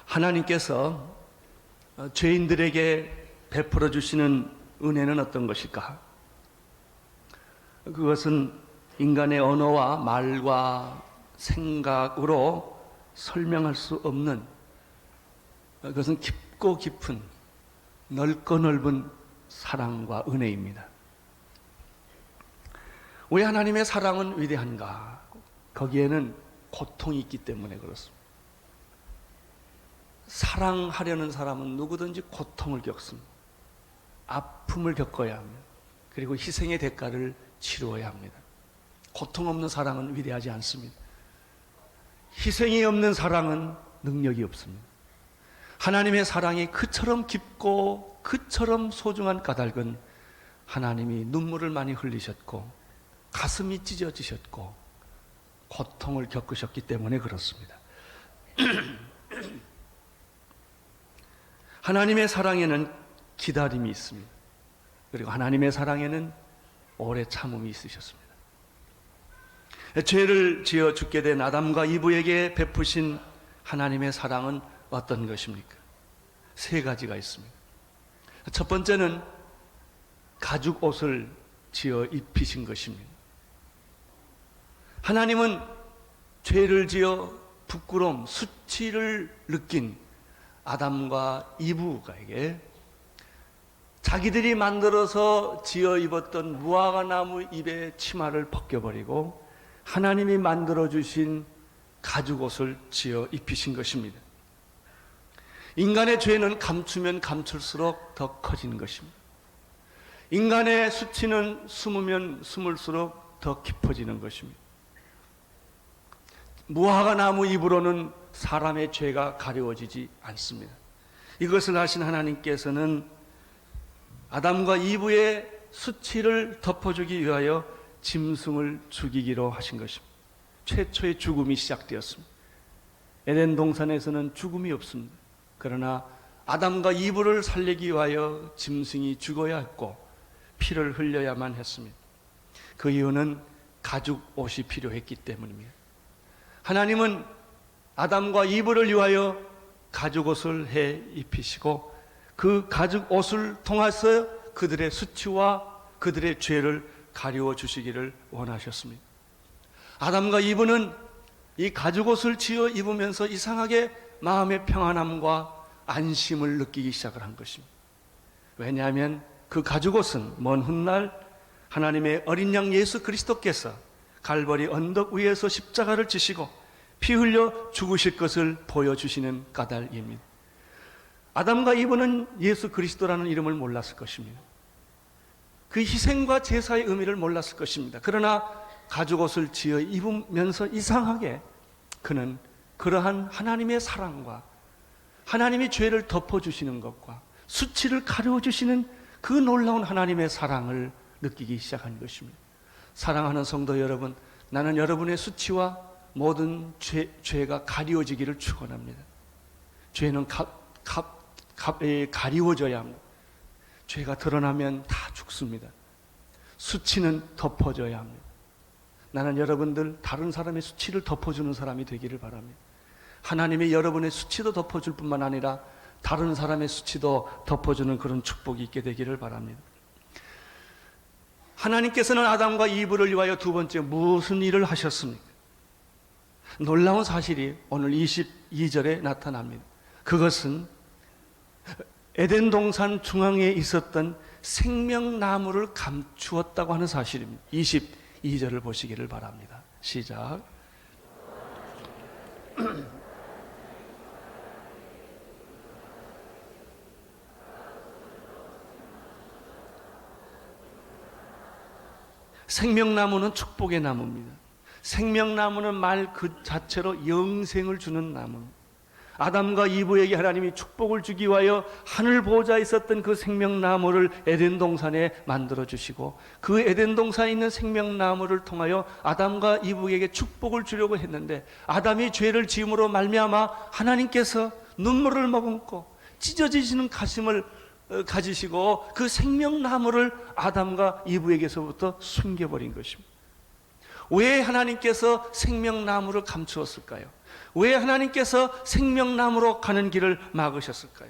하나님께서 죄인들에게 베풀어 주시는 은혜는 어떤 것일까? 그것은 인간의 언어와 말과 생각으로 설명할 수 없는, 그것은 깊고 깊은 넓고 넓은 사랑과 은혜입니다. 왜 하나님의 사랑은 위대한가? 거기에는 고통이 있기 때문에 그렇습니다. 사랑하려는 사람은 누구든지 고통을 겪습니다. 아픔을 겪어야 합니다. 그리고 희생의 대가를 치루어야 합니다. 고통 없는 사랑은 위대하지 않습니다. 희생이 없는 사랑은 능력이 없습니다. 하나님의 사랑이 그처럼 깊고 그처럼 소중한 까닭은 하나님이 눈물을 많이 흘리셨고 가슴이 찢어지셨고 고통을 겪으셨기 때문에 그렇습니다. 하나님의 사랑에는 기다림이 있습니다. 그리고 하나님의 사랑에는 오래 참음이 있으셨습니다. 죄를 지어 죽게 된 아담과 이브에게 베푸신 하나님의 사랑은 어떤 것입니까? 세 가지가 있습니다. 첫 번째는 가죽 옷을 지어 입히신 것입니다. 하나님은 죄를 지어 부끄러움, 수치를 느낀 아담과 이브에게 자기들이 만들어서 지어 입었던 무화과 나무 잎의 치마를 벗겨버리고 하나님이 만들어주신 가죽옷을 지어 입히신 것입니다. 인간의 죄는 감추면 감출수록 더 커지는 것입니다. 인간의 수치는 숨으면 숨을수록 더 깊어지는 것입니다. 무화과 나무 잎으로는 사람의 죄가 가려워지지 않습니다. 이것을 하신 하나님께서는 아담과 이브의 수치를 덮어주기 위하여 짐승을 죽이기로 하신 것입니다. 최초의 죽음이 시작되었습니다. 에덴 동산에서는 죽음이 없습니다. 그러나 아담과 이브를 살리기 위하여 짐승이 죽어야 했고 피를 흘려야만 했습니다. 그 이유는 가죽 옷이 필요했기 때문입니다. 하나님은 아담과 이브를 위하여 가죽 옷을 해 입히시고 그 가죽 옷을 통해서 그들의 수치와 그들의 죄를 가리워 주시기를 원하셨습니다. 아담과 이브는 이 가죽 옷을 지어 입으면서 이상하게 마음의 평안함과 안심을 느끼기 시작을 한 것입니다. 왜냐하면 그 가죽 옷은 먼 훗날 하나님의 어린 양 예수 그리스도께서 갈보리 언덕 위에서 십자가를 지시고 피 흘려 죽으실 것을 보여주시는 까닭입니다. 아담과 이브는 예수 그리스도라는 이름을 몰랐을 것입니다. 그 희생과 제사의 의미를 몰랐을 것입니다. 그러나 가죽옷을 지어 입으면서 이상하게 그는 그러한 하나님의 사랑과 하나님이 죄를 덮어주시는 것과 수치를 가려주시는 그 놀라운 하나님의 사랑을 느끼기 시작한 것입니다. 사랑하는 성도 여러분, 나는 여러분의 수치와 모든 죄가 가리워지기를 축원합니다. 죄는 가리워져야 합니다. 죄가 드러나면 다 죽습니다. 수치는 덮어져야 합니다. 나는 여러분들 다른 사람의 수치를 덮어주는 사람이 되기를 바랍니다. 하나님이 여러분의 수치도 덮어줄 뿐만 아니라 다른 사람의 수치도 덮어주는 그런 축복이 있게 되기를 바랍니다. 하나님께서는 아담과 이브를 위하여 두 번째 무슨 일을 하셨습니까? 놀라운 사실이 오늘 22절에 나타납니다. 그것은 에덴 동산 중앙에 있었던 생명나무를 감추었다고 하는 사실입니다. 22절을 보시기를 바랍니다. 시작. 생명나무는 축복의 나무입니다. 생명나무는 말 그 자체로 영생을 주는 나무입니다. 아담과 이브에게 하나님이 축복을 주기 위하여 하늘 보좌에 있었던 그 생명나무를 에덴 동산에 만들어 주시고 그 에덴 동산에 있는 생명나무를 통하여 아담과 이브에게 축복을 주려고 했는데 아담이 죄를 지음으로 말미암아 하나님께서 눈물을 머금고 찢어지시는 가슴을 가지시고 그 생명나무를 아담과 이브에게서부터 숨겨버린 것입니다. 왜 하나님께서 생명나무를 감추었을까요? 왜 하나님께서 생명나무로 가는 길을 막으셨을까요?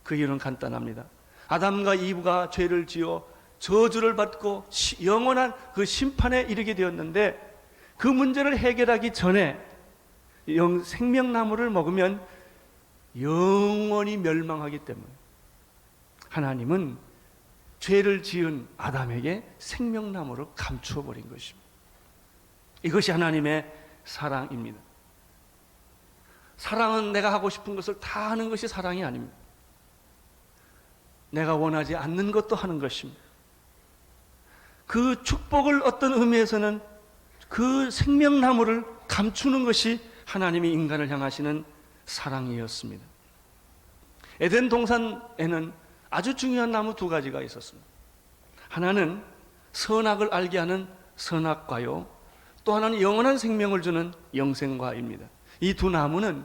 그 이유는 간단합니다. 아담과 이브가 죄를 지어 저주를 받고 영원한 그 심판에 이르게 되었는데, 그 문제를 해결하기 전에 생명나무를 먹으면 영원히 멸망하기 때문에 하나님은 죄를 지은 아담에게 생명나무를 감추어 버린 것입니다. 이것이 하나님의 사랑입니다. 사랑은 내가 하고 싶은 것을 다 하는 것이 사랑이 아닙니다. 내가 원하지 않는 것도 하는 것입니다. 그 축복을 어떤 의미에서는 그 생명나무를 감추는 것이 하나님이 인간을 향하시는 사랑이었습니다. 에덴 동산에는 아주 중요한 나무 두 가지가 있었습니다. 하나는 선악을 알게 하는 선악과요, 또 하나는 영원한 생명을 주는 영생과입니다. 이 두 나무는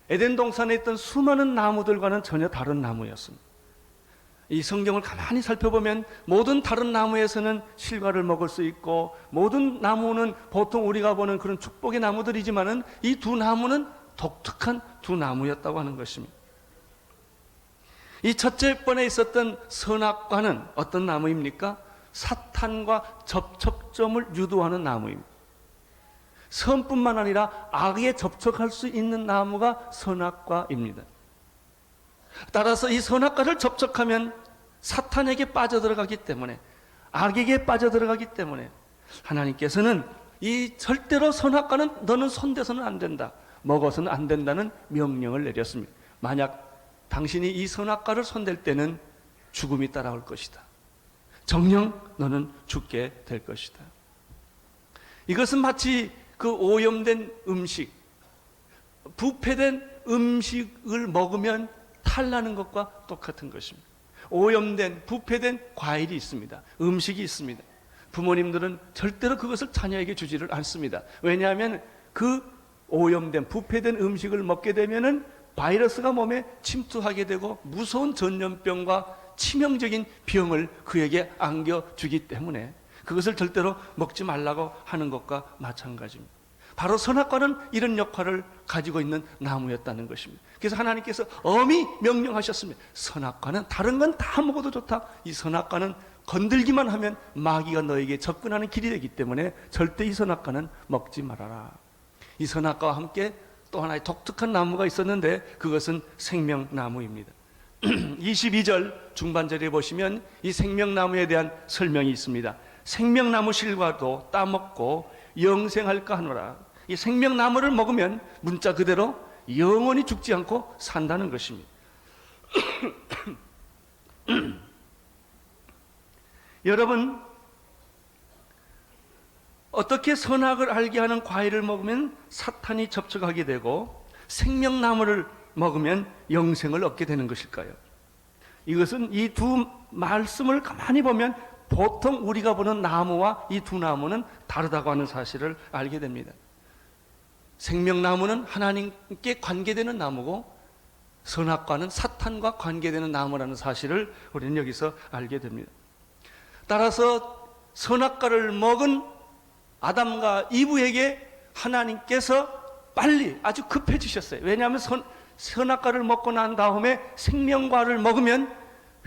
에덴 동산에 있던 수많은 나무들과는 전혀 다른 나무였습니다. 이 성경을 가만히 살펴보면 모든 다른 나무에서는 실과를 먹을 수 있고, 모든 나무는 보통 우리가 보는 그런 축복의 나무들이지만은 이 두 나무는 독특한 두 나무였다고 하는 것입니다. 이 첫째 번에 있었던 선악과는 어떤 나무입니까? 사탄과 접촉점을 유도하는 나무입니다. 선뿐만 아니라 악에 접촉할 수 있는 나무가 선악과입니다. 따라서 이 선악과를 접촉하면 사탄에게 빠져들어가기 때문에, 악에게 빠져들어가기 때문에 하나님께서는 이 절대로 선악과는 너는 손대서는 안 된다, 먹어서는 안 된다는 명령을 내렸습니다. 만약 당신이 이 선악과를 손댈 때는 죽음이 따라올 것이다. 정녕 너는 죽게 될 것이다. 이것은 마치 그 오염된 음식, 부패된 음식을 먹으면 탈나는 것과 똑같은 것입니다. 오염된, 부패된 과일이 있습니다. 음식이 있습니다. 부모님들은 절대로 그것을 자녀에게 주지를 않습니다. 왜냐하면 그 오염된, 부패된 음식을 먹게 되면은 바이러스가 몸에 침투하게 되고 무서운 전염병과 치명적인 병을 그에게 안겨주기 때문에 그것을 절대로 먹지 말라고 하는 것과 마찬가지입니다. 바로 선악과는 이런 역할을 가지고 있는 나무였다는 것입니다. 그래서 하나님께서 엄히 명령하셨습니다. 선악과는 다른 건 다 먹어도 좋다. 이 선악과는 건들기만 하면 마귀가 너에게 접근하는 길이 되기 때문에 절대 이 선악과는 먹지 말아라. 이 선악과와 함께 또 하나의 독특한 나무가 있었는데 그것은 생명나무입니다. 22절 중반절에 보시면 이 생명나무에 대한 설명이 있습니다. 생명나무 실과도 따먹고 영생할까 하노라. 이 생명나무를 먹으면 문자 그대로 영원히 죽지 않고 산다는 것입니다. 여러분, 어떻게 선악을 알게 하는 과일을 먹으면 사탄이 접촉하게 되고 생명나무를 먹으면 영생을 얻게 되는 것일까요? 이것은 이 두 말씀을 가만히 보면 보통 우리가 보는 나무와 이 두 나무는 다르다고 하는 사실을 알게 됩니다. 생명나무는 하나님께 관계되는 나무고 선악과는 사탄과 관계되는 나무라는 사실을 우리는 여기서 알게 됩니다. 따라서 선악과를 먹은 아담과 이브에게 하나님께서 빨리 아주 급해지셨어요. 왜냐하면 선악과를 먹고 난 다음에 생명과를 먹으면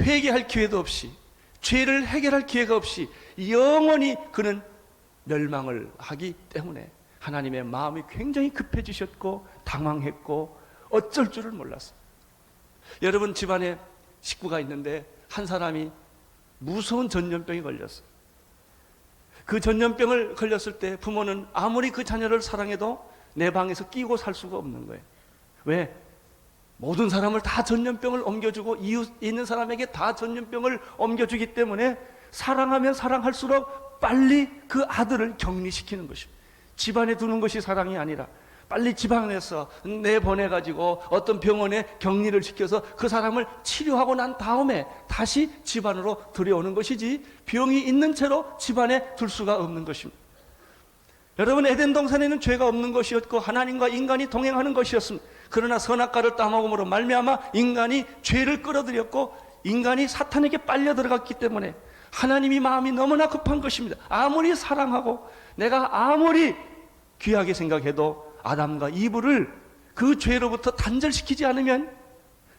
회개할 기회도 없이, 죄를 해결할 기회가 없이 영원히 그는 멸망을 하기 때문에 하나님의 마음이 굉장히 급해지셨고 당황했고 어쩔 줄을 몰랐어요. 여러분, 집안에 식구가 있는데 한 사람이 무서운 전염병이 걸렸어요. 그 전염병을 걸렸을 때 부모는 아무리 그 자녀를 사랑해도 내 방에서 끼고 살 수가 없는 거예요. 왜? 모든 사람을 다 전염병을 옮겨주고 이웃 있는 사람에게 다 전염병을 옮겨주기 때문에 사랑하면 사랑할수록 빨리 그 아들을 격리시키는 것입니다. 집안에 두는 것이 사랑이 아니라 빨리 지방에서 내보내가지고 어떤 병원에 격리를 시켜서 그 사람을 치료하고 난 다음에 다시 집안으로 들여오는 것이지 병이 있는 채로 집안에 둘 수가 없는 것입니다. 여러분, 에덴 동산에는 죄가 없는 것이었고 하나님과 인간이 동행하는 것이었습니다. 그러나 선악과를 따먹음으로 말미암아 인간이 죄를 끌어들였고 인간이 사탄에게 빨려 들어갔기 때문에 하나님이 마음이 너무나 급한 것입니다. 아무리 사랑하고 내가 아무리 귀하게 생각해도 아담과 이브를 그 죄로부터 단절시키지 않으면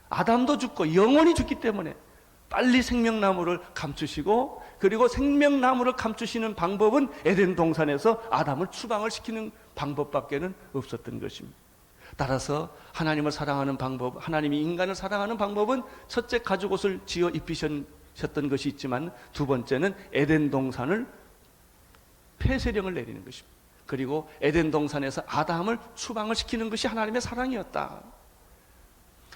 아담도 죽고 영원히 죽기 때문에 빨리 생명나무를 감추시고, 그리고 생명나무를 감추시는 방법은 에덴 동산에서 아담을 추방을 시키는 방법밖에는 없었던 것입니다. 따라서 하나님을 사랑하는 방법, 하나님이 인간을 사랑하는 방법은 첫째 가죽옷을 지어 입히셨던 것이 있지만, 두 번째는 에덴 동산을 폐쇄령을 내리는 것입니다. 그리고 에덴 동산에서 아담을 추방을 시키는 것이 하나님의 사랑이었다.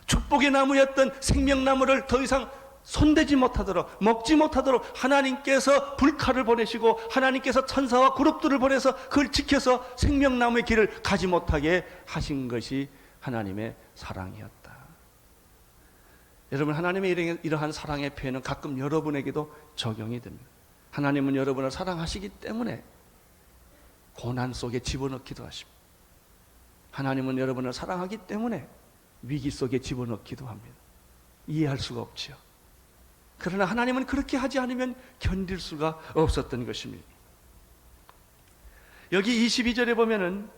축복의 나무였던 생명나무를 더 이상 손대지 못하도록, 먹지 못하도록 하나님께서 불칼을 보내시고, 하나님께서 천사와 그룹들을 보내서 그걸 지켜서 생명나무의 길을 가지 못하게 하신 것이 하나님의 사랑이었다. 여러분, 하나님의 이러한 사랑의 표현은 가끔 여러분에게도 적용이 됩니다. 하나님은 여러분을 사랑하시기 때문에 고난 속에 집어넣기도 하십니다. 하나님은 여러분을 사랑하기 때문에 위기 속에 집어넣기도 합니다. 이해할 수가 없지요. 그러나 하나님은 그렇게 하지 않으면 견딜 수가 없었던 것입니다. 여기 22절에 보면은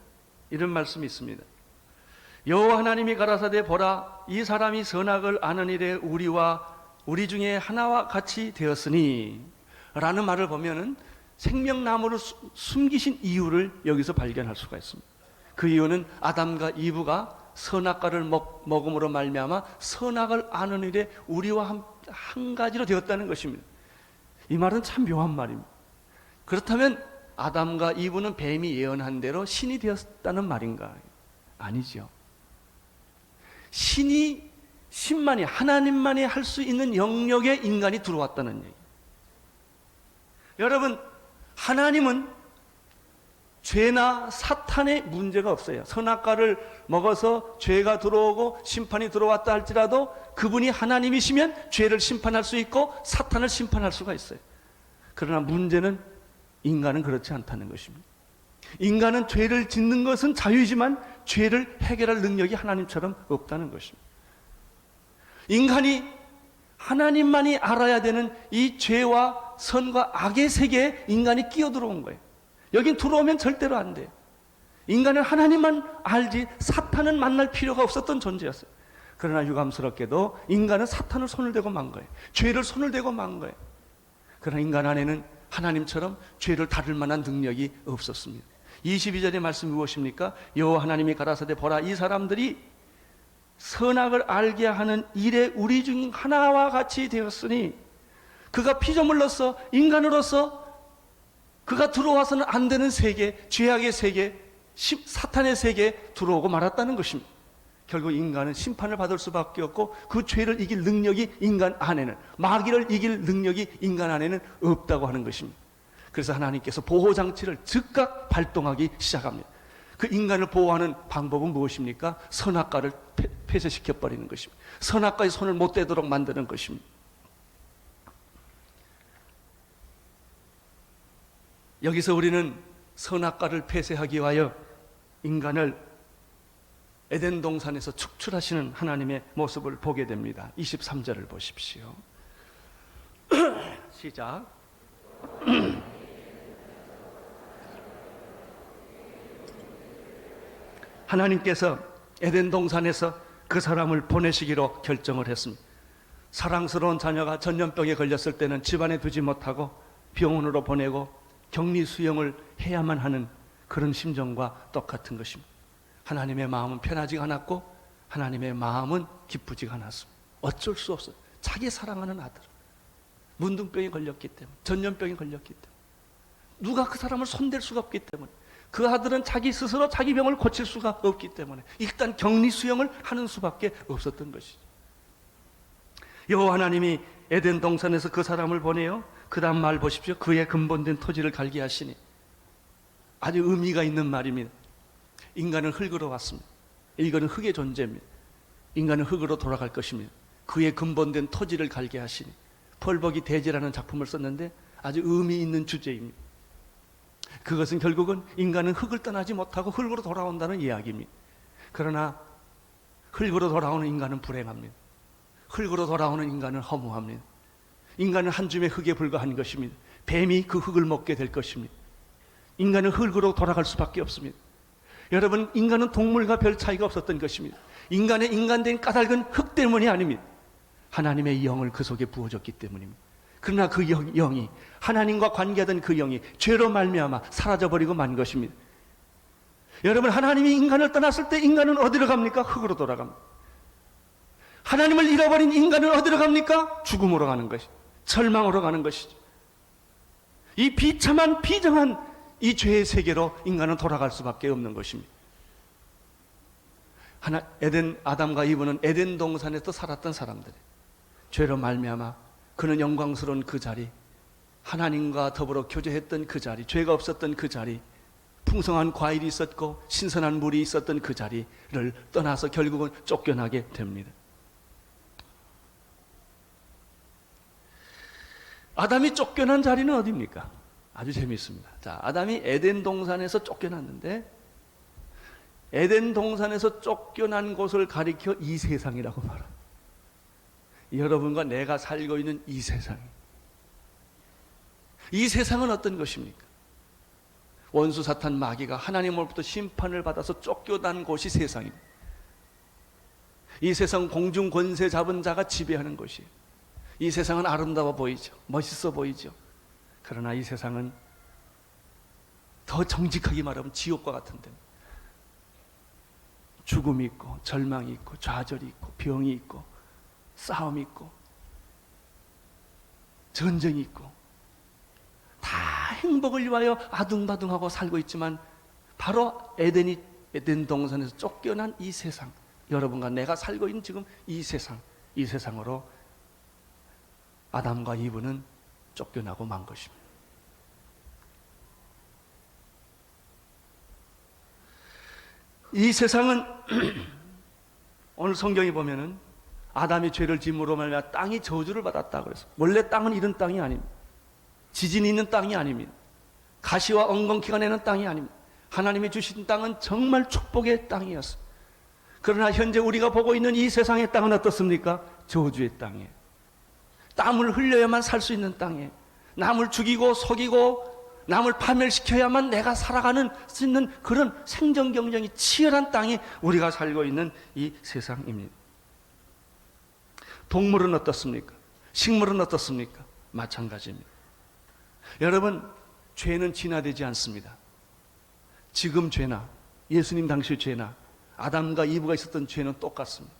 이런 말씀이 있습니다. 여호와 하나님이 가라사대 보라, 이 사람이 선악을 아는 일에 우리와 우리 중에 하나와 같이 되었으니 라는 말을 보면은 생명나무를 숨기신 이유를 여기서 발견할 수가 있습니다. 그 이유는 아담과 이브가 선악과를 먹음으로 말미암아 선악을 아는 일에 우리와 한 가지로 되었다는 것입니다. 이 말은 참 묘한 말입니다. 그렇다면 아담과 이브는 뱀이 예언한 대로 신이 되었다는 말인가? 아니죠. 신만이, 하나님만이 할 수 있는 영역에 인간이 들어왔다는 얘기. 여러분, 하나님은 죄나 사탄의 문제가 없어요. 선악과를 먹어서 죄가 들어오고 심판이 들어왔다 할지라도 그분이 하나님이시면 죄를 심판할 수 있고 사탄을 심판할 수가 있어요. 그러나 문제는 인간은 그렇지 않다는 것입니다. 인간은 죄를 짓는 것은 자유이지만 죄를 해결할 능력이 하나님처럼 없다는 것입니다. 인간이 하나님만이 알아야 되는 이 죄와 선과 악의 세계에 인간이 끼어들어온 거예요. 여긴 들어오면 절대로 안 돼요. 인간은 하나님만 알지 사탄은 만날 필요가 없었던 존재였어요. 그러나 유감스럽게도 인간은 사탄을 손을 대고 만 거예요. 죄를 손을 대고 만 거예요. 그러나 인간 안에는 하나님처럼 죄를 다룰 만한 능력이 없었습니다. 22절의 말씀이 무엇입니까? 여호와 하나님이 가라사대 보라, 이 사람들이 선악을 알게 하는 일에 우리 중 하나와 같이 되었으니, 그가 피조물로서 인간으로서 그가 들어와서는 안 되는 세계, 죄악의 세계, 사탄의 세계에 들어오고 말았다는 것입니다. 결국 인간은 심판을 받을 수밖에 없고 그 죄를 이길 능력이 인간 안에는, 마귀를 이길 능력이 인간 안에는 없다고 하는 것입니다. 그래서 하나님께서 보호장치를 즉각 발동하기 시작합니다. 그 인간을 보호하는 방법은 무엇입니까? 선악과를 폐쇄시켜버리는 것입니다. 선악과의 손을 못 대도록 만드는 것입니다. 여기서 우리는 선악과를 폐쇄하기 위하여 인간을 에덴 동산에서 축출하시는 하나님의 모습을 보게 됩니다. 23절을 보십시오. 시작. 하나님께서 에덴 동산에서 그 사람을 보내시기로 결정을 했습니다. 사랑스러운 자녀가 전염병에 걸렸을 때는 집안에 두지 못하고 병원으로 보내고 격리 수용을 해야만 하는 그런 심정과 똑같은 것입니다. 하나님의 마음은 편하지가 않았고 하나님의 마음은 기쁘지가 않았습니다. 어쩔 수 없어요. 자기 사랑하는 아들, 문둥병에 걸렸기 때문에, 전염병에 걸렸기 때문에, 누가 그 사람을 손댈 수가 없기 때문에, 그 아들은 자기 스스로 자기 병을 고칠 수가 없기 때문에 일단 격리 수용을 하는 수밖에 없었던 것이죠. 여호와 하나님이 에덴 동산에서 그 사람을 보내요. 그 다음 말 보십시오. 그의 근본된 토지를 갈게 하시니. 아주 의미가 있는 말입니다. 인간은 흙으로 왔습니다. 이거는 흙의 존재입니다. 인간은 흙으로 돌아갈 것입니다. 그의 근본된 토지를 갈게 하시니. 펄벅이 대지라는 작품을 썼는데 아주 의미 있는 주제입니다. 그것은 결국은 인간은 흙을 떠나지 못하고 흙으로 돌아온다는 이야기입니다. 그러나 흙으로 돌아오는 인간은 불행합니다. 흙으로 돌아오는 인간은 허무합니다. 인간은 한 줌의 흙에 불과한 것입니다. 뱀이 그 흙을 먹게 될 것입니다. 인간은 흙으로 돌아갈 수밖에 없습니다. 여러분, 인간은 동물과 별 차이가 없었던 것입니다. 인간의 인간된 까닭은 흙 때문이 아닙니다. 하나님의 영을 그 속에 부어줬기 때문입니다. 그러나 그 영이, 하나님과 관계하던 그 영이 죄로 말미암아 사라져버리고 만 것입니다. 여러분, 하나님이 인간을 떠났을 때 인간은 어디로 갑니까? 흙으로 돌아갑니다. 하나님을 잃어버린 인간은 어디로 갑니까? 죽음으로 가는 것이죠. 절망으로 가는 것이죠. 이 비참한 비정한 이 죄의 세계로 인간은 돌아갈 수밖에 없는 것입니다. 아담과 이브는 에덴 동산에서 살았던 사람들이 죄로 말미암아 그는 영광스러운 그 자리, 하나님과 더불어 교제했던 그 자리, 죄가 없었던 그 자리, 풍성한 과일이 있었고 신선한 물이 있었던 그 자리를 떠나서 결국은 쫓겨나게 됩니다. 아담이 쫓겨난 자리는 어디입니까? 아주 재미있습니다. 자, 아담이 에덴 동산에서 쫓겨났는데, 에덴 동산에서 쫓겨난 곳을 가리켜 이 세상이라고 말합니다. 여러분과 내가 살고 있는 이 세상, 이 세상은 어떤 것입니까? 원수 사탄 마귀가 하나님으로부터 심판을 받아서 쫓겨난 곳이 세상입니다. 이 세상 공중 권세 잡은 자가 지배하는 곳이에요. 이 세상은 아름다워 보이죠. 멋있어 보이죠. 그러나 이 세상은 더 정직하게 말하면 지옥과 같은 데입니다. 죽음이 있고 절망이 있고 좌절이 있고 병이 있고 싸움이 있고 전쟁이 있고 다 행복을 위하여 아둥바둥하고 살고 있지만 바로 에덴 동산에서 쫓겨난 이 세상, 여러분과 내가 살고 있는 지금 이 세상으로 아담과 이브는 쫓겨나고 만 것입니다. 이 세상은 오늘 성경에 보면은 아담이 죄를 짐으로 말미암아 땅이 저주를 받았다 그래서, 원래 땅은 이런 땅이 아닙니다. 지진이 있는 땅이 아닙니다. 가시와 엉겅퀴가 내는 땅이 아닙니다. 하나님이 주신 땅은 정말 축복의 땅이었습니다. 그러나 현재 우리가 보고 있는 이 세상의 땅은 어떻습니까? 저주의 땅이에요. 땀을 흘려야만 살 수 있는 땅이에요. 남을 죽이고 속이고 남을 파멸시켜야만 내가 살아가는 수 있는 그런 생존 경쟁이 치열한 땅이 우리가 살고 있는 이 세상입니다. 동물은 어떻습니까? 식물은 어떻습니까? 마찬가지입니다. 여러분, 죄는 진화되지 않습니다. 지금 죄나 예수님 당시 죄나 아담과 이브가 있었던 죄는 똑같습니다.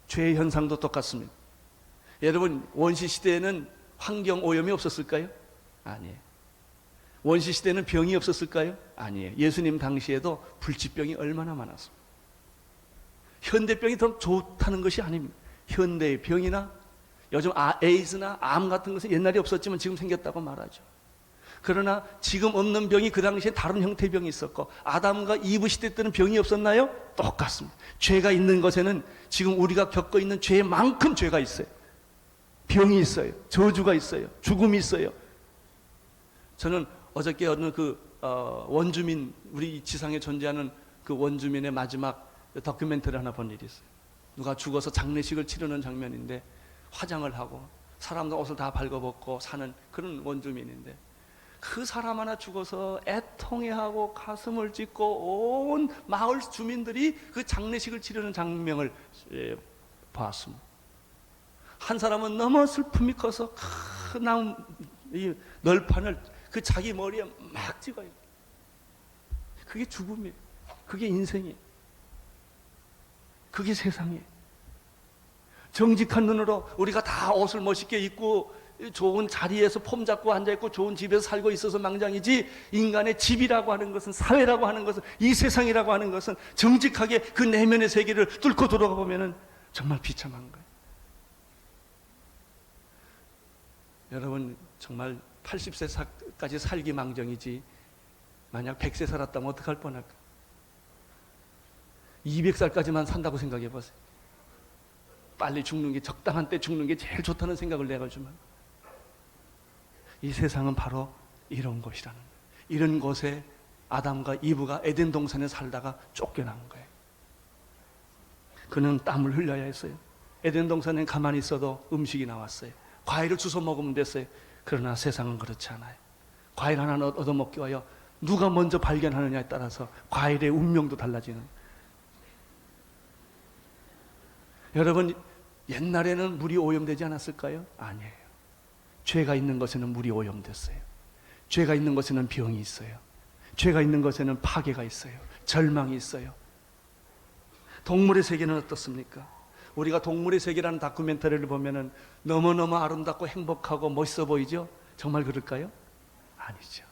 죄의 현상도 똑같습니다. 여러분, 원시시대에는 환경오염이 없었을까요? 아니에요. 원시시대에는 병이 없었을까요? 아니에요. 예수님 당시에도 불치병이 얼마나 많았습니다. 현대병이 더 좋다는 것이 아닙니다. 현대의 병이나 요즘 에이즈나 암 같은 것은 옛날에 없었지만 지금 생겼다고 말하죠. 그러나 지금 없는 병이 그 당시에 다른 형태의 병이 있었고, 아담과 이브 시대 때는 병이 없었나요? 똑같습니다. 죄가 있는 것에는 지금 우리가 겪고 있는 죄만큼 죄가 있어요. 병이 있어요. 저주가 있어요. 죽음이 있어요. 저는 어저께 어느 원주민, 우리 지상에 존재하는 그 원주민의 마지막 다큐멘터리 하나 본 일이 있어요. 누가 죽어서 장례식을 치르는 장면인데, 화장을 하고 사람들 옷을 다 발궈벗고 사는 그런 원주민인데, 그 사람 하나 죽어서 애통해하고 가슴을 찢고 온 마을 주민들이 그 장례식을 치르는 장면을 봤습니다. 한 사람은 너무 슬픔이 커서 큰 나무 이 널판을 그 자기 머리에 막 찍어요. 그게 죽음이에요. 그게 인생이에요. 그게 세상이에요. 정직한 눈으로 우리가 다 옷을 멋있게 입고 좋은 자리에서 폼 잡고 앉아있고 좋은 집에서 살고 있어서 망정이지, 인간의 집이라고 하는 것은, 사회라고 하는 것은, 이 세상이라고 하는 것은 정직하게 그 내면의 세계를 뚫고 들어가 보면은 정말 비참한 거예요. 여러분, 정말 80세까지 살기 망정이지, 만약 100세 살았다면 어떡할 뻔할까? 200살까지만 산다고 생각해 보세요. 빨리 죽는 게, 적당한 때 죽는 게 제일 좋다는 생각을 내가지만, 이 세상은 바로 이런 곳이라는 거예요. 이런 곳에 아담과 이브가 에덴 동산에 살다가 쫓겨난 거예요. 그는 땀을 흘려야 했어요. 에덴 동산에 가만히 있어도 음식이 나왔어요. 과일을 주워 먹으면 됐어요. 그러나 세상은 그렇지 않아요. 과일 하나 얻어먹기 위하여 누가 먼저 발견하느냐에 따라서 과일의 운명도 달라지는. 여러분, 옛날에는 물이 오염되지 않았을까요? 아니에요. 죄가 있는 것에는 물이 오염됐어요. 죄가 있는 것에는 병이 있어요. 죄가 있는 것에는 파괴가 있어요. 절망이 있어요. 동물의 세계는 어떻습니까? 우리가 동물의 세계라는 다큐멘터리를 보면은 너무너무 아름답고 행복하고 멋있어 보이죠? 정말 그럴까요? 아니죠.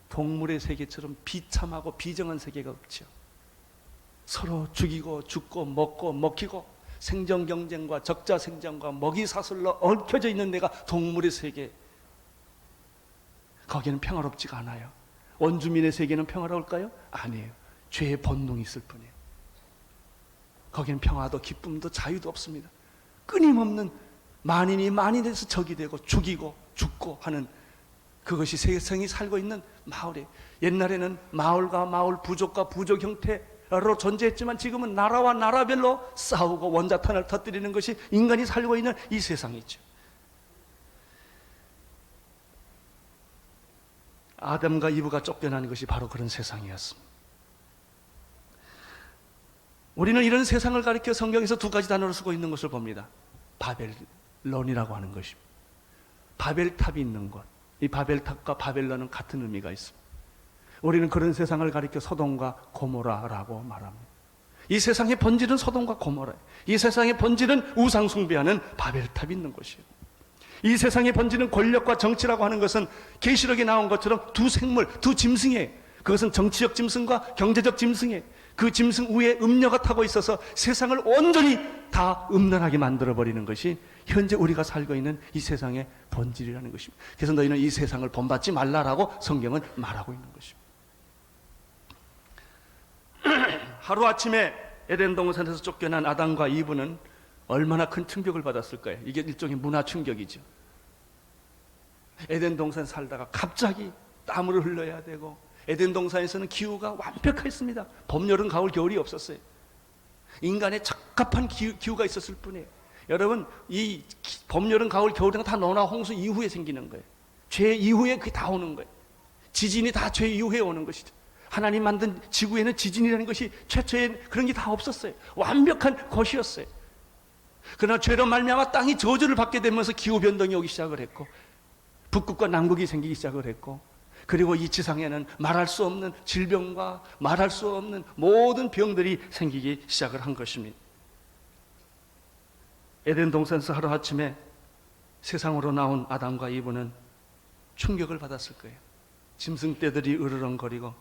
동물의 세계처럼 비참하고 비정한 세계가 없죠. 서로 죽이고 죽고 먹고 먹히고 생존 경쟁과 적자 생존과 먹이 사슬로 얽혀져 있는 데가 동물의 세계. 거기는 평화롭지가 않아요. 원주민의 세계는 평화로울까요? 아니에요. 죄의 본능이 있을 뿐이에요. 거기는 평화도 기쁨도 자유도 없습니다. 끊임없는 만인이 만인에서 적이 되고 죽이고 죽고 하는, 그것이 세상이 살고 있는 마을이에요. 옛날에는 마을과 마을, 부족과 부족 형태로 존재했지만 지금은 나라와 나라별로 싸우고 원자탄을 터뜨리는 것이 인간이 살고 있는 이 세상이죠. 아담과 이브가 쫓겨난 것이 바로 그런 세상이었습니다. 우리는 이런 세상을 가리켜 성경에서 두 가지 단어를 쓰고 있는 것을 봅니다. 바벨론이라고 하는 것입니다. 바벨탑이 있는 것. 이 바벨탑과 바벨론은 같은 의미가 있습니다. 우리는 그런 세상을 가리켜 소돔과 고모라라고 말합니다. 이 세상의 본질은 소돔과 고모라예요. 이 세상의 본질은 우상 숭배하는 바벨탑이 있는 것이에요. 이 세상의 본질은 권력과 정치라고 하는 것은 계시록에 나온 것처럼 두 생물, 두 짐승이에요. 그것은 정치적 짐승과 경제적 짐승이에요. 그 짐승 위에 음녀가 타고 있어서 세상을 온전히 다 음란하게 만들어버리는 것이 현재 우리가 살고 있는 이 세상의 본질이라는 것입니다. 그래서 너희는 이 세상을 본받지 말라라고 성경은 말하고 있는 것입니다. 하루아침에 에덴 동산에서 쫓겨난 아담과 이브는 얼마나 큰 충격을 받았을까요? 이게 일종의 문화 충격이죠. 에덴 동산 살다가 갑자기 땀을 흘려야 되고, 에덴 동산에서는 기후가 완벽했습니다. 봄, 여름, 가을, 겨울이 없었어요. 인간의 적합한 기후가 있었을 뿐이에요. 여러분, 이 봄, 여름, 가을, 겨울은 다 노나 홍수 이후에 생기는 거예요. 죄 이후에 그게 다 오는 거예요. 지진이 다 죄 이후에 오는 것이죠. 하나님 만든 지구에는 지진이라는 것이 최초에 그런 게 다 없었어요. 완벽한 것이었어요. 그러나 죄로 말미암아 땅이 저주를 받게 되면서 기후 변동이 오기 시작을 했고, 북극과 남극이 생기기 시작을 했고, 그리고 이 지상에는 말할 수 없는 질병과 말할 수 없는 모든 병들이 생기기 시작을 한 것입니다. 에덴 동산에서 하루아침에 세상으로 나온 아담과 이브는 충격을 받았을 거예요. 짐승떼들이 으르렁거리고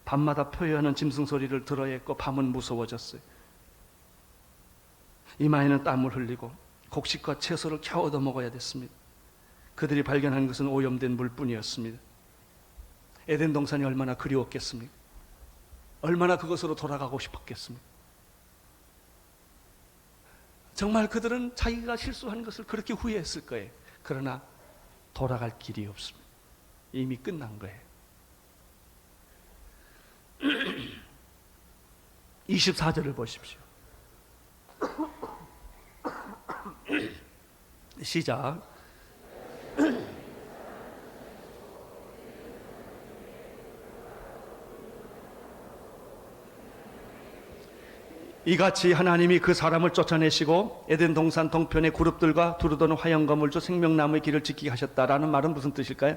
밤마다 표현하는 짐승 소리를 들어야 했고, 밤은 무서워졌어요. 이마에는 땀을 흘리고 곡식과 채소를 겨우 얻어 먹어야 됐습니다. 그들이 발견한 것은 오염된 물뿐이었습니다. 에덴 동산이 얼마나 그리웠겠습니까? 얼마나 그것으로 돌아가고 싶었겠습니까? 정말 그들은 자기가 실수한 것을 그렇게 후회했을 거예요. 그러나 돌아갈 길이 없습니다. 이미 끝난 거예요. 24절을 보십시오. 시작. 이같이 하나님이 그 사람을 쫓아내시고 에덴 동산 동편의 그룹들과 두루도는 화영거물조 생명나무의 길을 지키게 하셨다라는 말은 무슨 뜻일까요?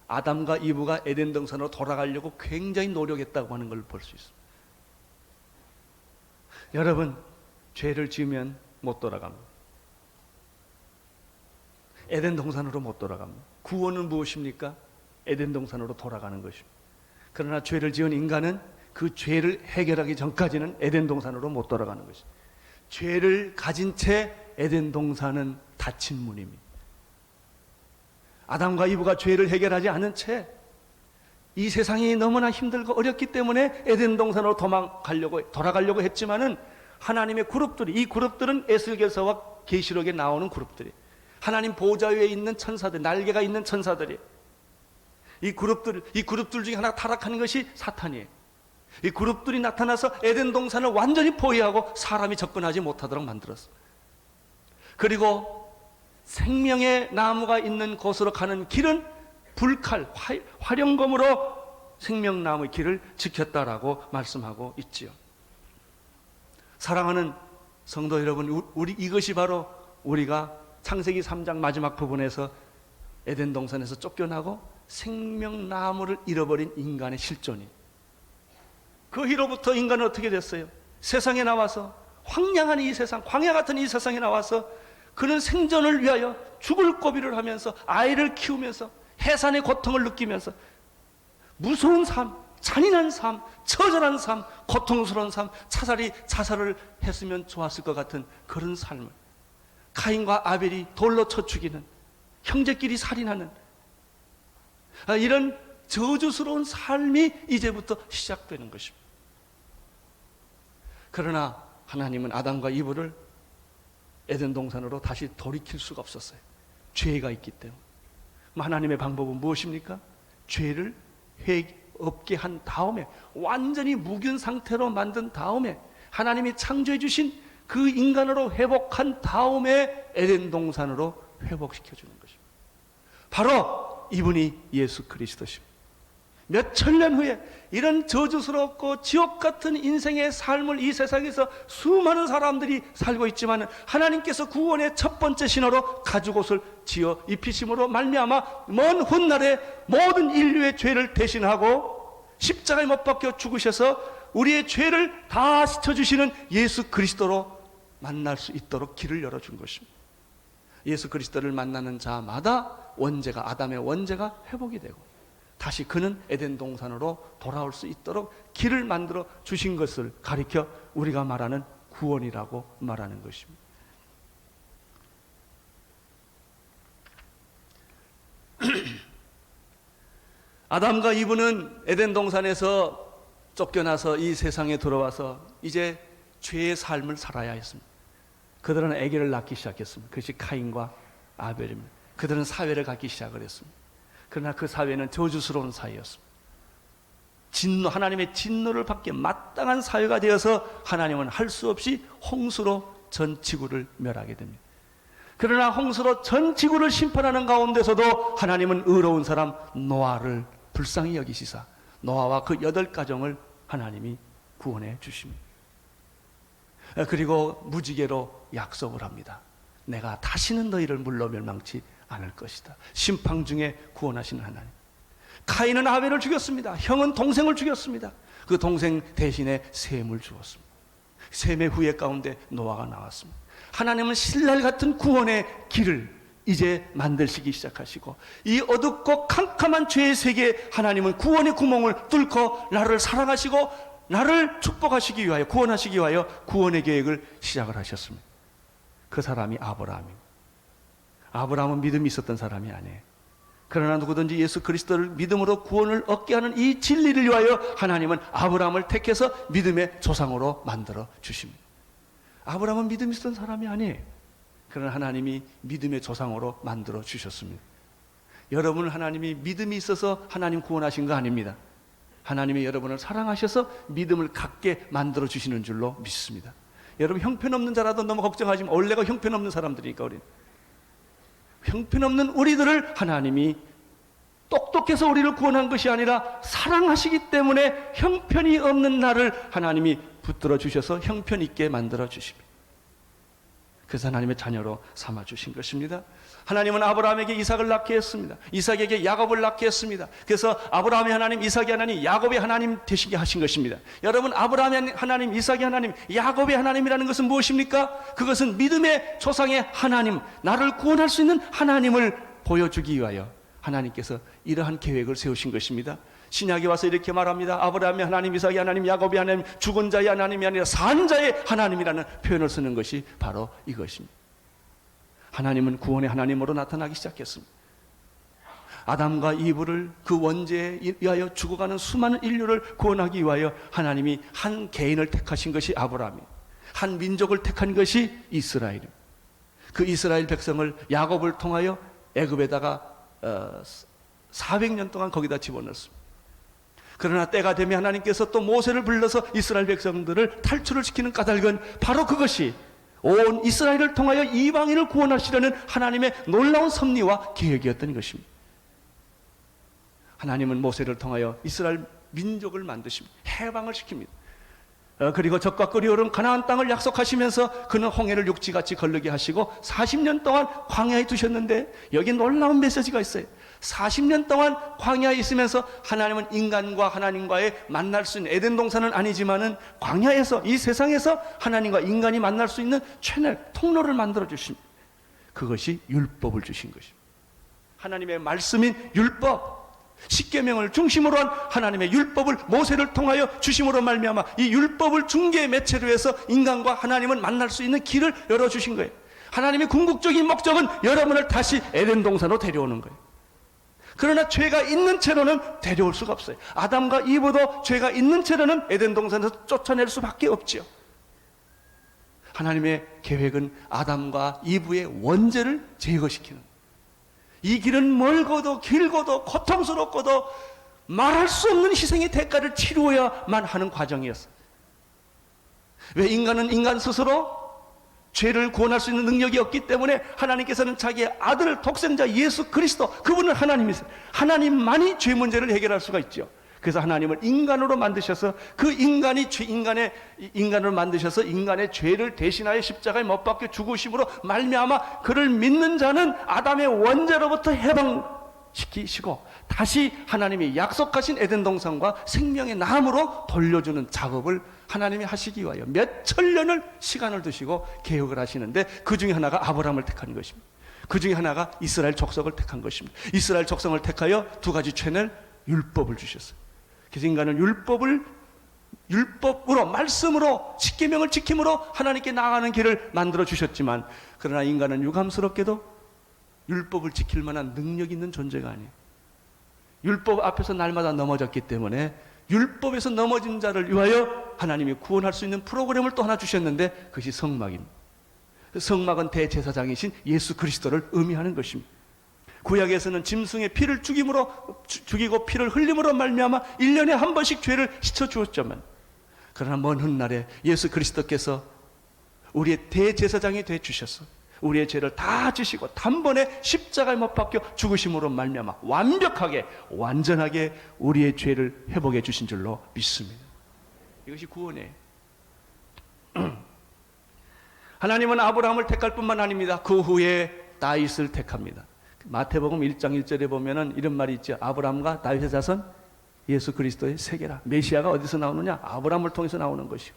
아담과 이브가 에덴 동산으로 돌아가려고 굉장히 노력했다고 하는 걸 볼 수 있습니다. 여러분, 죄를 지으면 못 돌아갑니다. 에덴 동산으로 못 돌아갑니다. 구원은 무엇입니까? 에덴 동산으로 돌아가는 것입니다. 그러나 죄를 지은 인간은 그 죄를 해결하기 전까지는 에덴 동산으로 못 돌아가는 것입니다. 죄를 가진 채 에덴 동산은 닫힌 문입니다. 아담과 이브가 죄를 해결하지 않은 채 이 세상이 너무나 힘들고 어렵기 때문에 에덴 동산으로 돌아가려고 했지만은 하나님의 그룹들이, 이 그룹들은 에스겔서와 계시록에 나오는 그룹들이, 하나님 보좌 위에 있는 천사들, 날개가 있는 천사들이, 이 그룹들 중에 하나 타락하는 것이 사탄이에요. 이 그룹들이 나타나서 에덴 동산을 완전히 포위하고 사람이 접근하지 못하도록 만들었어요. 그리고 생명의 나무가 있는 곳으로 가는 길은 불칼, 활용검으로 생명나무의 길을 지켰다라고 말씀하고 있지요. 사랑하는 성도 여러분, 우리 이것이 바로 우리가 창세기 3장 마지막 부분에서 에덴 동산에서 쫓겨나고 생명나무를 잃어버린 인간의 실존이. 그 희로부터 인간은 어떻게 됐어요? 세상에 나와서 황량한 이 세상, 광야 같은 이 세상에 나와서 그는 생존을 위하여 죽을 고비를 하면서 아이를 키우면서 해산의 고통을 느끼면서 무서운 삶, 잔인한 삶, 처절한 삶, 고통스러운 삶, 차라리 자살을 했으면 좋았을 것 같은 그런 삶을, 가인과 아벨이 돌로 쳐 죽이는, 형제끼리 살인하는 이런 저주스러운 삶이 이제부터 시작되는 것입니다. 그러나 하나님은 아담과 이브를 에덴 동산으로 다시 돌이킬 수가 없었어요. 죄가 있기 때문에. 하나님의 방법은 무엇입니까? 죄를 없게 한 다음에, 완전히 무균 상태로 만든 다음에, 하나님이 창조해 주신 그 인간으로 회복한 다음에 에덴 동산으로 회복시켜 주는 것입니다. 바로 이분이 예수 그리스도십니다. 몇 천년 후에 이런 저주스럽고 지옥 같은 인생의 삶을 이 세상에서 수많은 사람들이 살고 있지만, 하나님께서 구원의 첫 번째 신호로 가죽옷을 지어 입히심으로 말미암아 먼 훗날에 모든 인류의 죄를 대신하고 십자가에 못 박혀 죽으셔서 우리의 죄를 다 씻어주시는 예수 그리스도로 만날 수 있도록 길을 열어준 것입니다. 예수 그리스도를 만나는 자마다 원죄가, 아담의 원죄가 회복이 되고 다시 그는 에덴 동산으로 돌아올 수 있도록 길을 만들어 주신 것을 가리켜 우리가 말하는 구원이라고 말하는 것입니다. 아담과 이브는 에덴 동산에서 쫓겨나서 이 세상에 들어와서 이제 죄의 삶을 살아야 했습니다. 그들은 아기를 낳기 시작했습니다. 그것이 카인과 아벨입니다. 그들은 사회를 갖기 시작을 했습니다. 그러나 그 사회는 저주스러운 사회였습니다. 하나님의 진노를 받기에 마땅한 사회가 되어서 하나님은 할 수 없이 홍수로 전 지구를 멸하게 됩니다. 그러나 홍수로 전 지구를 심판하는 가운데서도 하나님은 의로운 사람 노아를 불쌍히 여기시사 노아와 그 8가정을 하나님이 구원해 주십니다. 그리고 무지개로 약속을 합니다. 내가 다시는 너희를 물로 멸망치 않을 것이다. 심판 중에 구원하시는 하나님. 카인은 아벨을 죽였습니다. 형은 동생을 죽였습니다. 그 동생 대신에 셈을 주었습니다. 셈의 후예 가운데 노아가 나왔습니다. 하나님은 신랄 같은 구원의 길을 이제 만들시기 시작하시고, 이 어둡고 캄캄한 죄의 세계에 하나님은 구원의 구멍을 뚫고 나를 사랑하시고 나를 축복하시기 위하여, 구원하시기 위하여 구원의 계획을 시작을 하셨습니다. 그 사람이 아브라함입니다. 아브라함은 믿음이 있었던 사람이 아니에요. 그러나 누구든지 예수 그리스도를 믿음으로 구원을 얻게 하는 이 진리를 위하여 하나님은 아브라함을 택해서 믿음의 조상으로 만들어 주십니다. 아브라함은 믿음이 있었던 사람이 아니에요. 그러나 하나님이 믿음의 조상으로 만들어 주셨습니다. 여러분, 하나님이 믿음이 있어서 하나님 구원하신 거 아닙니다. 하나님이 여러분을 사랑하셔서 믿음을 갖게 만들어 주시는 줄로 믿습니다. 여러분, 형편없는 자라도 너무 걱정하지 마. 원래가 형편없는 사람들이니까. 우리는 형편없는 우리들을 하나님이 똑똑해서 우리를 구원한 것이 아니라 사랑하시기 때문에 형편이 없는 나를 하나님이 붙들어 주셔서 형편 있게 만들어 주십니다. 그래서 하나님의 자녀로 삼아 주신 것입니다. 하나님은 아브라함에게 이삭을 낳게 했습니다. 이삭에게 야곱을 낳게 했습니다. 그래서 아브라함의 하나님, 이삭의 하나님, 야곱의 하나님 되시게 하신 것입니다. 여러분, 아브라함의 하나님, 이삭의 하나님, 야곱의 하나님이라는 것은 무엇입니까? 그것은 믿음의 조상의 하나님, 나를 구원할 수 있는 하나님을 보여주기 위하여 하나님께서 이러한 계획을 세우신 것입니다. 신약에 와서 이렇게 말합니다. 아브라함의 하나님, 이삭의 하나님, 야곱의 하나님, 죽은 자의 하나님이 아니라 산 자의 하나님이라는 표현을 쓰는 것이 바로 이것입니다. 하나님은 구원의 하나님으로 나타나기 시작했습니다. 아담과 이브를 그 원죄에 의하여 죽어가는 수많은 인류를 구원하기 위하여 하나님이 한 개인을 택하신 것이 아브라함이에요. 한 민족을 택한 것이 이스라엘입니다. 그 이스라엘 백성을 야곱을 통하여 애굽에다가 400년 동안 거기다 집어넣었습니다. 그러나 때가 되면 하나님께서 또 모세를 불러서 이스라엘 백성들을 탈출을 시키는 까닭은 바로 그것이 온 이스라엘을 통하여 이방인을 구원하시려는 하나님의 놀라운 섭리와 계획이었던 것입니다. 하나님은 모세를 통하여 이스라엘 민족을 만드십니다. 해방을 시킵니다. 그리고 적과 끓이 오른 가나안 땅을 약속하시면서 그는 홍해를 육지같이 걸르게 하시고 40년 동안 광야에 두셨는데 여기 놀라운 메시지가 있어요. 40년 동안 광야에 있으면서 하나님은 인간과 하나님과의 만날 수 있는, 에덴 동산은 아니지만은 광야에서, 이 세상에서 하나님과 인간이 만날 수 있는 채널, 통로를 만들어 주십니다. 그것이 율법을 주신 것입니다. 하나님의 말씀인 율법, 십계명을 중심으로 한 하나님의 율법을 모세를 통하여 주심으로 말미암아 이 율법을 중개 매체로 해서 인간과 하나님을 만날 수 있는 길을 열어주신 거예요. 하나님의 궁극적인 목적은 여러분을 다시 에덴 동산으로 데려오는 거예요. 그러나 죄가 있는 채로는 데려올 수가 없어요. 아담과 이브도 죄가 있는 채로는 에덴 동산에서 쫓아낼 수밖에 없지요. 하나님의 계획은 아담과 이브의 원죄를 제거시키는, 이 길은 멀고도 길고도 고통스럽고도 말할 수 없는 희생의 대가를 치루어야만 하는 과정이었어요. 왜? 인간은 인간 스스로 죄를 구원할 수 있는 능력이 없기 때문에 하나님께서는 자기의 아들 독생자 예수 그리스도, 그분은 하나님이세요. 하나님만이 죄 문제를 해결할 수가 있죠. 그래서 하나님을 인간으로 만드셔서 그 인간을 만드셔서 인간의 죄를 대신하여 십자가에 못 박혀 죽으심으로 말미암아 그를 믿는 자는 아담의 원죄로부터 해방시키시고 다시 하나님이 약속하신 에덴 동산과 생명의 나무로 돌려주는 작업을 하나님이 하시기 위하여 몇 천년을 시간을 두시고 계획을 하시는데, 그 중에 하나가 아브라함을 택한 것입니다. 그 중에 하나가 이스라엘 족속을 택한 것입니다. 이스라엘 족속을 택하여 두 가지 채널, 율법을 주셨어요. 그래서 인간은 율법으로, 말씀으로, 십계명을 지킴으로 하나님께 나아가는 길을 만들어 주셨지만, 그러나 인간은 유감스럽게도 율법을 지킬 만한 능력 있는 존재가 아니에요. 율법 앞에서 날마다 넘어졌기 때문에 율법에서 넘어진 자를 위하여 하나님이 구원할 수 있는 프로그램을 또 하나 주셨는데, 그것이 성막입니다. 성막은 대제사장이신 예수 그리스도를 의미하는 것입니다. 구약에서는 짐승의 피를 죽이고 피를 흘림으로 말미암아 1년에 한 번씩 죄를 씻어 주었지만, 그러나 먼 훗날에 예수 그리스도께서 우리의 대제사장이 되어 주셔서 우리의 죄를 다 지시고 단번에 십자가에 못 박혀 죽으심으로 말미암아 완벽하게, 완전하게 우리의 죄를 회복해 주신 줄로 믿습니다. 이것이 구원이에요. 하나님은 아브라함을 택할 뿐만 아닙니다. 그 후에 다윗을 택합니다. 마태복음 1장 1절에 보면은 이런 말이 있죠. 아브라함과 다윗의 자손 예수 그리스도의 세계라. 메시아가 어디서 나오느냐? 아브라함을 통해서 나오는 것이고,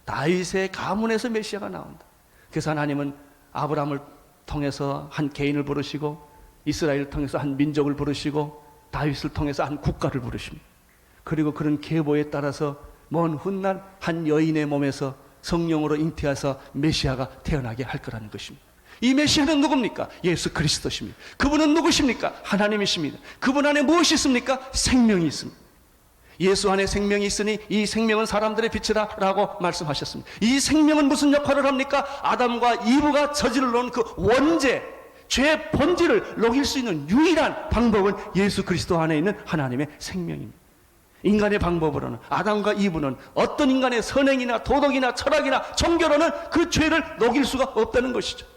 다윗의 가문에서 메시아가 나온다. 그래서 하나님은 아브라함을 통해서 한 개인을 부르시고, 이스라엘을 통해서 한 민족을 부르시고, 다윗을 통해서 한 국가를 부르십니다. 그리고 그런 계보에 따라서 먼 훗날 한 여인의 몸에서 성령으로 잉태해서 메시아가 태어나게 할 거라는 것입니다. 이 메시아는 누굽니까? 예수 그리스도십니다. 그분은 누구십니까? 하나님이십니다. 그분 안에 무엇이 있습니까? 생명이 있습니다. 예수 안에 생명이 있으니 이 생명은 사람들의 빛이라 라고 말씀하셨습니다. 이 생명은 무슨 역할을 합니까? 아담과 이브가 저질러 놓은 그 원죄, 죄의 본질을 녹일 수 있는 유일한 방법은 예수 그리스도 안에 있는 하나님의 생명입니다. 인간의 방법으로는, 아담과 이브는 어떤 인간의 선행이나 도덕이나 철학이나 종교로는 그 죄를 녹일 수가 없다는 것이죠.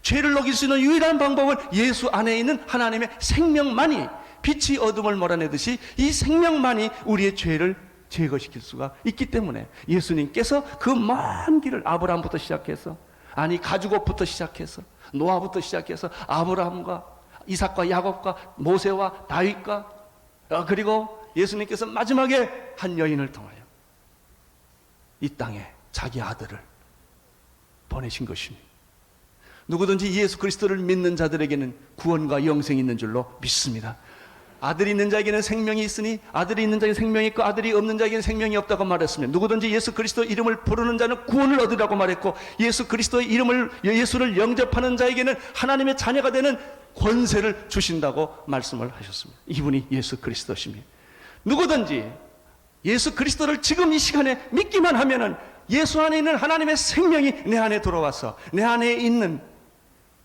죄를 녹일 수 있는 유일한 방법은 예수 안에 있는 하나님의 생명만이, 빛이 어둠을 몰아내듯이 이 생명만이 우리의 죄를 제거시킬 수가 있기 때문에 예수님께서 그 먼 길을 아브라함부터 시작해서, 아니 가죽옷부터 시작해서, 노아부터 시작해서 아브라함과 이삭과 야곱과 모세와 다윗과, 그리고 예수님께서 마지막에 한 여인을 통하여 이 땅에 자기 아들을 보내신 것입니다. 누구든지 예수 그리스도를 믿는 자들에게는 구원과 영생이 있는 줄로 믿습니다. 아들이 있는 자에게는 생명이 있으니 아들이 있는 자에게는 생명이 있고 아들이 없는 자에게는 생명이 없다고 말했으며, 누구든지 예수 그리스도 이름을 부르는 자는 구원을 얻으라고 말했고, 예수 그리스도의 예수를 영접하는 자에게는 하나님의 자녀가 되는 권세를 주신다고 말씀을 하셨습니다. 이분이 예수 그리스도십니다. 누구든지 예수 그리스도를 지금 이 시간에 믿기만 하면은 예수 안에 있는 하나님의 생명이 내 안에 들어와서 내 안에 있는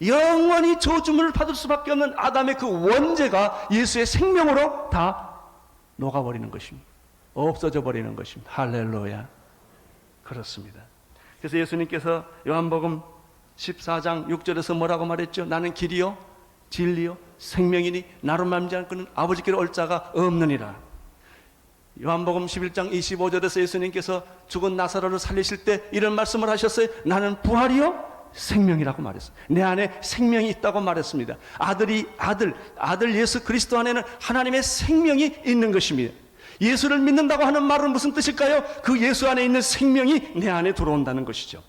영원히 저주를 받을 수밖에 없는 아담의 그 원죄가 예수의 생명으로 다 녹아버리는 것입니다. 없어져 버리는 것입니다. 할렐루야. 그렇습니다. 그래서 예수님께서 요한복음 14장 6절에서 뭐라고 말했죠? 나는 길이요 진리요 생명이니 나로 말미암지 않고는 아버지께로 올 자가 없느니라. 요한복음 11장 25절에서 예수님께서 죽은 나사로를 살리실 때 이런 말씀을 하셨어요. 나는 부활이요 생명이라고 말했어요. 내 안에 생명이 있다고 말했습니다. 아들 예수 그리스도 안에는 하나님의 생명이 있는 것입니다. 예수를 믿는다고 하는 말은 무슨 뜻일까요? 그 예수 안에 있는 생명이 내 안에 들어온다는 것이죠.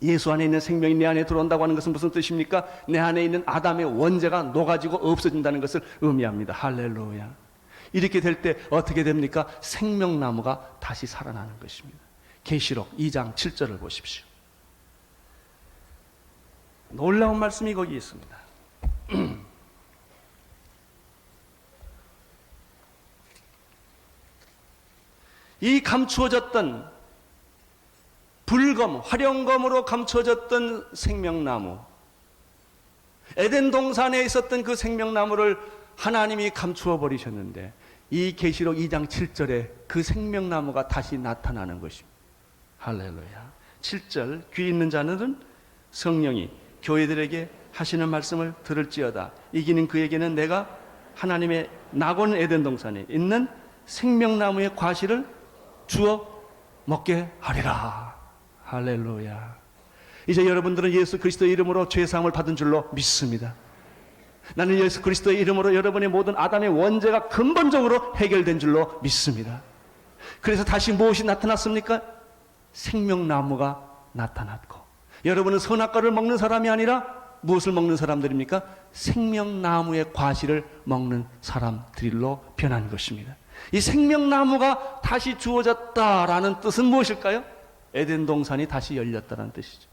예수 안에 있는 생명이 내 안에 들어온다고 하는 것은 무슨 뜻입니까? 내 안에 있는 아담의 원죄가 녹아지고 없어진다는 것을 의미합니다. 할렐루야. 이렇게 될 때 어떻게 됩니까? 생명나무가 다시 살아나는 것입니다. 계시록 2장 7절을 보십시오. 놀라운 말씀이 거기 있습니다. 이 감추어졌던 불검, 활용검으로 감추어졌던 생명나무, 에덴 동산에 있었던 그 생명나무를 하나님이 감추어 버리셨는데 이 계시록 2장 7절에 그 생명나무가 다시 나타나는 것입니다. 할렐루야. 7절 귀 있는 자는 성령이 교회들에게 하시는 말씀을 들을지어다. 이기는 그에게는 내가 하나님의 낙원 에덴 동산에 있는 생명나무의 과실을 주어 먹게 하리라. 할렐루야. 이제 여러분들은 예수 그리스도의 이름으로 죄사함을 받은 줄로 믿습니다. 나는 예수 그리스도의 이름으로 여러분의 모든 아담의 원죄가 근본적으로 해결된 줄로 믿습니다. 그래서 다시 무엇이 나타났습니까? 생명나무가 나타났고, 여러분은 선악과를 먹는 사람이 아니라 무엇을 먹는 사람들입니까? 생명나무의 과실을 먹는 사람들로 변한 것입니다. 이 생명나무가 다시 주어졌다라는 뜻은 무엇일까요? 에덴 동산이 다시 열렸다는 뜻이죠.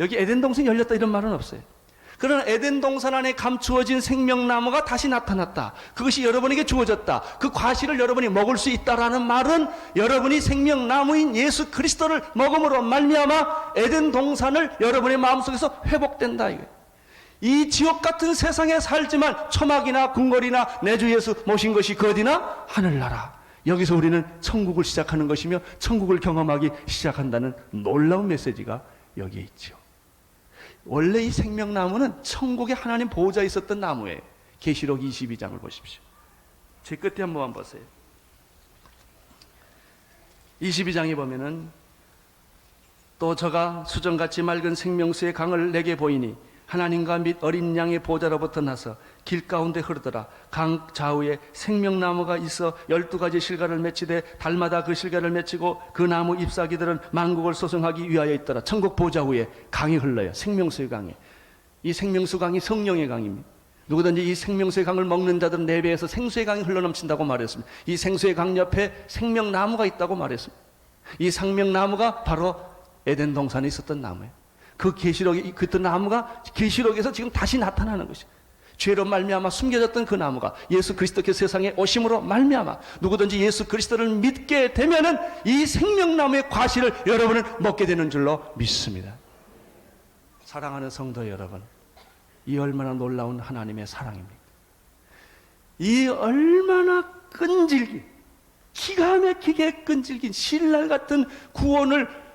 여기 에덴 동산이 열렸다 이런 말은 없어요. 그러나 에덴 동산 안에 감추어진 생명나무가 다시 나타났다. 그것이 여러분에게 주어졌다. 그 과실을 여러분이 먹을 수 있다라는 말은 여러분이 생명나무인 예수 그리스도를 먹음으로 말미암아 에덴 동산을 여러분의 마음속에서 회복된다 이거예요. 이 지옥 같은 세상에 살지만 초막이나 궁궐이나 내 주 예수 모신 것이 그 어디나 하늘나라. 여기서 우리는 천국을 시작하는 것이며 천국을 경험하기 시작한다는 놀라운 메시지가 여기에 있죠. 원래 이 생명나무는 천국에 하나님 보호자에 있었던 나무예요. 계시록 22장을 보십시오. 제 끝에 한번 보세요. 22장에 보면은 또 저가 수정같이 맑은 생명수의 강을 내게 보이니 하나님과 및 어린 양의 보좌로부터 나서 길 가운데 흐르더라. 강 좌우에 생명나무가 있어 12가지 실과를 맺히되 달마다 그 실과를 맺히고 그 나무 잎사귀들은 만국을 소성하기 위하여 있더라. 천국 보좌 위에 강이 흘러요. 생명수의 강이. 이 생명수 강이 성령의 강입니다. 누구든지 이 생명수의 강을 먹는 자들은 내 배에서 생수의 강이 흘러넘친다고 말했습니다. 이 생수의 강 옆에 생명나무가 있다고 말했습니다. 이 생명나무가 바로 에덴 동산에 있었던 나무예요. 그 계시록이 그때 나무가 계시록에서 지금 다시 나타나는 것이죠. 죄로 말미암아 숨겨졌던 그 나무가 예수 그리스도께서 세상에 오심으로 말미암아 누구든지 예수 그리스도를 믿게 되면은 이 생명나무의 과실을 여러분은 먹게 되는 줄로 믿습니다. 사랑하는 성도 여러분, 이 얼마나 놀라운 하나님의 사랑입니까? 이 얼마나 끈질긴, 기가 막히게 끈질긴 신랄 같은 구원을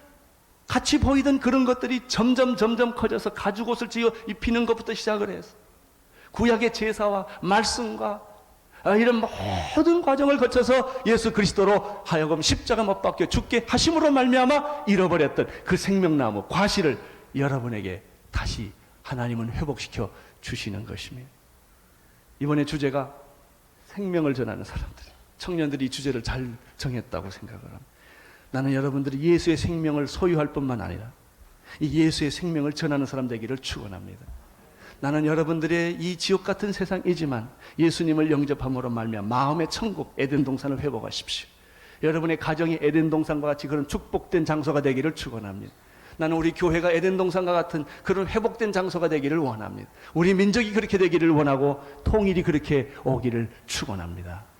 같이 보이던 그런 것들이 점점 커져서 가죽옷을 지어 입히는 것부터 시작을 해서 구약의 제사와 말씀과 이런 모든 과정을 거쳐서 예수 그리스도로 하여금 십자가 못 박혀 죽게 하심으로 말미암아 잃어버렸던 그 생명나무 과실을 여러분에게 다시 하나님은 회복시켜 주시는 것입니다. 이번에 주제가 생명을 전하는 사람들, 청년들이 이 주제를 잘 정했다고 생각을 합니다. 나는 여러분들이 예수의 생명을 소유할 뿐만 아니라 이 예수의 생명을 전하는 사람 되기를 축원합니다. 나는 여러분들의 이 지옥 같은 세상이지만 예수님을 영접함으로 말미암아 마음의 천국 에덴 동산을 회복하십시오. 여러분의 가정이 에덴 동산과 같이 그런 축복된 장소가 되기를 축원합니다. 나는 우리 교회가 에덴 동산과 같은 그런 회복된 장소가 되기를 원합니다. 우리 민족이 그렇게 되기를 원하고 통일이 그렇게 오기를 축원합니다.